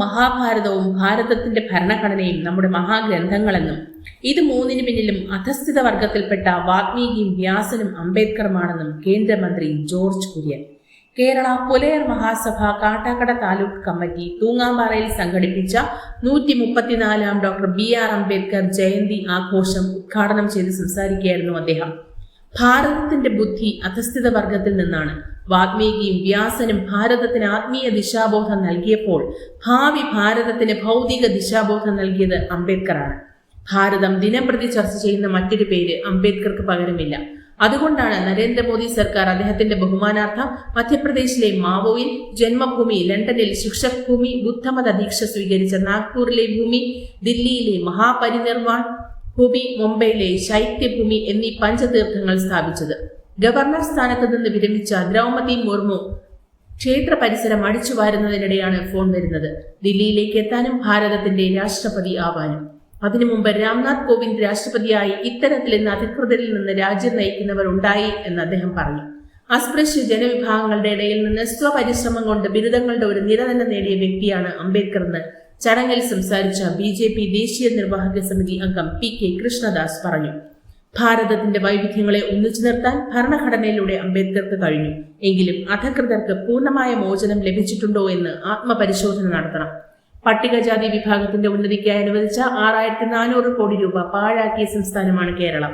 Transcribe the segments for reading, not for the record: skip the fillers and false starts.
മഹാഭാരതവും ഭാരതത്തിന്റെ ഭരണഘടനയും നമ്മുടെ മഹാഗ്രന്ഥങ്ങളെന്നും ഇത് മൂന്നിന് പിന്നിലും അധസ്ഥിത വർഗത്തിൽപ്പെട്ട വാൽമീകിയും വ്യാസനും അംബേദ്കറുമാണെന്നും കേന്ദ്രമന്ത്രി ജോർജ് കുര്യൻ. കേരള പുലയർ മഹാസഭ കാട്ടാക്കട താലൂക്ക് കമ്മിറ്റി തൂങ്ങാമ്പാറയിൽ സംഘടിപ്പിച്ച 134 ഡോക്ടർ BR അംബേദ്കർ ജയന്തി ആഘോഷം ഉദ്ഘാടനം ചെയ്ത് സംസാരിക്കുകയായിരുന്നു അദ്ദേഹം. ഭാരതത്തിന്റെ ബുദ്ധി അധസ്ഥിത വർഗത്തിൽ നിന്നാണ്. വാൽമീകിയും വ്യാസനും ഭാരതത്തിന് ആത്മീയ ദിശാബോധം നൽകിയപ്പോൾ ഭാവി ഭാരതത്തിന് ഭൗതിക ദിശാബോധം നൽകിയത് അംബേദ്കറാണ്. ഭാരതം ദിനംപ്രതി ചർച്ച ചെയ്യുന്ന മറ്റൊരു പേര് അംബേദ്കർക്ക് പകരമില്ല. അതുകൊണ്ടാണ് നരേന്ദ്രമോദി സർക്കാർ അദ്ദേഹത്തിന്റെ ബഹുമാനാർത്ഥം മധ്യപ്രദേശിലെ മാവോയിൽ ജന്മഭൂമി, ലണ്ടനിൽ ശിക്ഷക് ഭൂമി, ബുദ്ധമത ദീക്ഷ സ്വീകരിച്ച നാഗ്പൂരിലെ ഭൂമി, ദില്ലിയിലെ മഹാപരിനിർവാൺ ഭൂമി, മുംബൈയിലെ ശൈത്യഭൂമി എന്നീ പഞ്ചതീർത്ഥങ്ങൾ സ്ഥാപിച്ചത്. ഗവർണർ സ്ഥാനത്ത് നിന്ന് വിരമിച്ച ദ്രൗപദി മുർമു ക്ഷേത്ര പരിസരം അടിച്ചു വാരുന്നതിനിടെയാണ് ഫോൺ വരുന്നത്. ദില്ലിയിലേക്ക് എത്താനും ഭാരതത്തിന്റെ രാഷ്ട്രപതി ആവാനും. അതിനു മുമ്പ് രാംനാഥ് കോവിന്ദ് രാഷ്ട്രപതിയായി ഇത്തരത്തിൽ ഇന്ന് അധികൃതരിൽ നിന്ന് രാജ്യം നയിക്കുന്നവർ ഉണ്ടായി എന്ന് അദ്ദേഹം പറഞ്ഞു. അസ്പൃശ്യ ജനവിഭാഗങ്ങളുടെ ഇടയിൽ നിന്ന് സ്വപരിശ്രമം കൊണ്ട് ബിരുദങ്ങളുടെ ഒരു നിര തന്നെ നേടിയ വ്യക്തിയാണ് അംബേദ്കർ എന്ന് ചടങ്ങിൽ സംസാരിച്ച BJP ദേശീയ നിർവാഹക സമിതി അംഗം PK കൃഷ്ണദാസ് പറഞ്ഞു. ഭാരതത്തിന്റെ വൈവിധ്യങ്ങളെ ഒന്നിച്ചു നിർത്താൻ ഭരണഘടനയിലൂടെ അംബേദ്കർക്ക് കഴിഞ്ഞു. എങ്കിലും അധികൃതർക്ക് പൂർണ്ണമായ മോചനം ലഭിച്ചിട്ടുണ്ടോ എന്ന് ആത്മപരിശോധന നടത്തണം. പട്ടികജാതി വിഭാഗത്തിന്റെ ഉന്നതിക്കായി അനുവദിച്ച 6400 കോടി രൂപ പാഴാക്കിയ സംസ്ഥാനമാണ് കേരളം.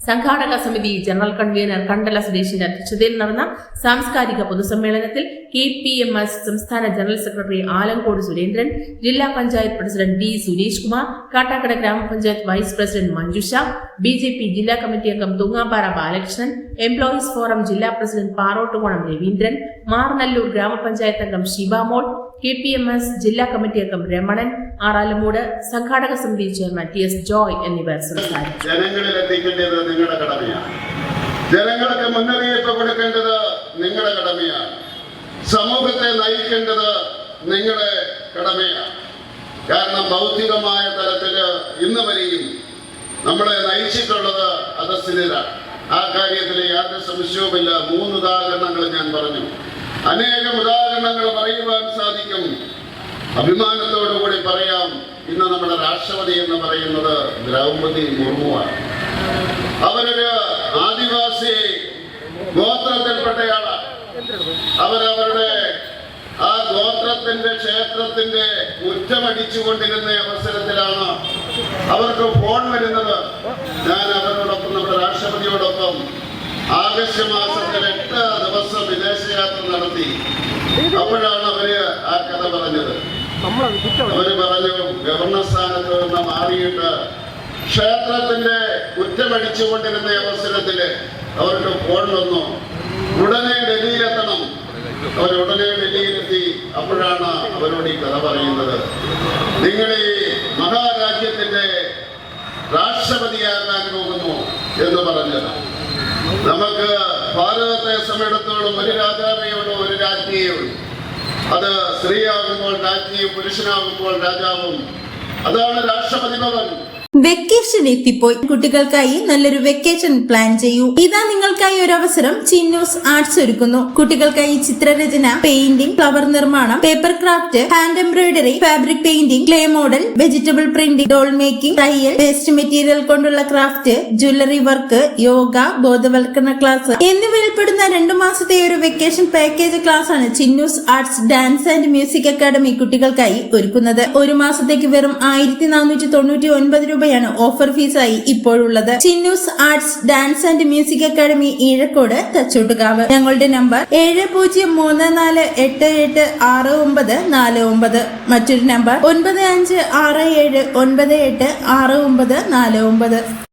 സംഘാടക സമിതി ജനറൽ കൺവീനർ കണ്ടല സുരേഷിന്റെ അധ്യക്ഷതയിൽ നടന്ന സാംസ്കാരിക പൊതുസമ്മേളനത്തിൽ KPMS സംസ്ഥാന ജനറൽ സെക്രട്ടറി ആലങ്കോട് സുരേന്ദ്രൻ, ജില്ലാ പഞ്ചായത്ത് പ്രസിഡന്റ് D സുരേഷ് കുമാർ, കാട്ടാക്കട ഗ്രാമപഞ്ചായത്ത് വൈസ് പ്രസിഡന്റ് മഞ്ജുഷ, BJP ജില്ലാ കമ്മിറ്റി അംഗം തൂങ്ങാമ്പാറ ബാലകൃഷ്ണൻ, എംപ്ലോയീസ് ഫോറം ജില്ലാ പ്രസിഡന്റ് പാറോട്ടുകോണം രവീന്ദ്രൻ, മാർനല്ലൂർ ഗ്രാമപഞ്ചായത്ത് അംഗം ഷിബാമോൾ, KPMS ജില്ലാ കമ്മിറ്റി അംഗം രമണൻ, ആറാലമൂട്, സംഘാടക സമിതി ചെയർമാൻ TS ജോയ് എന്നിവർ സംസാരിച്ചു. ജനങ്ങളിലെത്തിക്കേണ്ടത് നിങ്ങളുടെ കടമയാണ്. ജനങ്ങൾക്ക് മുന്നറിയിപ്പ് കൊടുക്കേണ്ടത് നിങ്ങളുടെ കടമയാണ്. സമൂഹത്തെ നയിക്കേണ്ടത് നിങ്ങളുടെ കടമയാണ്. കാരണം ഭൗതികമായ തലത്തില് ഇന്ന് വരെയും നമ്മളെ നയിച്ചിട്ടുള്ളത് അധസ്ഥിതരാണ്. ആ കാര്യത്തിൽ യാതൊരു സംശയവുമില്ല. 3 ഉദാഹരണങ്ങൾ ഞാൻ പറഞ്ഞു. അനേകം ഉദാഹരണങ്ങൾ പറയുവാൻ സാധിക്കും. അഭിമാനത്തോടുകൂടി പറയാം, ഇന്ന് നമ്മുടെ രാഷ്ട്രപതി എന്ന് പറയുന്നത് ദ്രൗപദി മുർമുവാണ്. അവരൊരു ആദിവാസി ഗോത്രത്തിൽപ്പെട്ടയാളാണ്. അവരവരുടെ ആ ഗോത്രത്തിന്റെ ക്ഷേത്രത്തിന്റെ മുറ്റമടിച്ചുകൊണ്ടിരുന്ന അവസരത്തിലാണ് അവർക്ക് ഫോൺ വരുന്നത്. ഞാൻ അവരോടൊപ്പം, നമ്മുടെ രാഷ്ട്രപതിയോടൊപ്പം ആഗസ്റ്റ് മാസത്തിൽ 8 ദിവസം വിദേശയാത്ര നടത്തി. അപ്പോഴാണ് അവര് ആ കഥ പറഞ്ഞത്. അവര് പറഞ്ഞു, ഗവർണർ സ്ഥാനത്ത് നിന്ന് മാറിയിട്ട് ക്ഷേത്രത്തിന്റെ കുറ്റമടിച്ചുകൊണ്ടിരുന്ന അവസരത്തില് അവർക്ക് ഫോൺ വന്നു. ഉടനെ ഡൽഹിയിലെത്തണം. അവരുടനെ ഡൽഹിയിലെത്തി. അപ്പോഴാണ് അവരോട് ഈ കഥ പറയുന്നത്. നിങ്ങൾ ഈ മഹാരാജ്യത്തിന്റെ രാഷ്ട്രപതിയാകാൻ പോകുന്നു എന്ന് പറഞ്ഞത്. നമുക്ക് ഭാരതത്തെ സമയത്തോളം ഒരു രാജാവേ ഉള്ളൂ, ഒരു രാജ്ഞിയേ ഉള്ളൂ. അത് സ്ത്രീയാകുമ്പോൾ രാജ്ഞിയും പുരുഷനാകുമ്പോൾ രാജാവും. അതാണ് രാഷ്ട്രപതി ഭവൻ. വെക്കേഷൻ എത്തിപ്പോയി. കുട്ടികൾക്കായി നല്ലൊരു വെക്കേഷൻ പ്ലാൻ ചെയ്യൂ. ഇതാ നിങ്ങൾക്കായി ഒരു അവസരം. ചിന്നൂസ് ആർട്സ് ഒരുക്കുന്നു. കുട്ടികൾക്കായി ചിത്രരചന, പെയിന്റിംഗ്, ഫ്ലവർ നിർമ്മാണം, paper craft, hand embroidery, fabric painting, clay model, vegetable printing, doll making, തയ്യൽ, വേസ്റ്റ് മെറ്റീരിയൽ കൊണ്ടുള്ള ക്രാഫ്റ്റ്, ജ്വല്ലറി വർക്ക്, യോഗ, ബോധവൽക്കരണ ക്ലാസ് എന്നിവയിൽ പെടുന്ന 2 മാസത്തെ ഒരു വെക്കേഷൻ പാക്കേജ് ക്ലാസ് ആണ് Chinnus arts dance and music academy കുട്ടികൾക്കായി ഒരുക്കുന്നത്. ഒരു മാസത്തേക്ക് വെറും 1499 രൂപയാണ് ഓഫർ ഫീസായി ഇപ്പോഴുള്ളത്. Chinnus arts dance and music academy, Ezhakkode, Thachottukavu. ഞങ്ങളുടെ നമ്പർ 7034868949. മറ്റൊരു നമ്പർ 9567986949.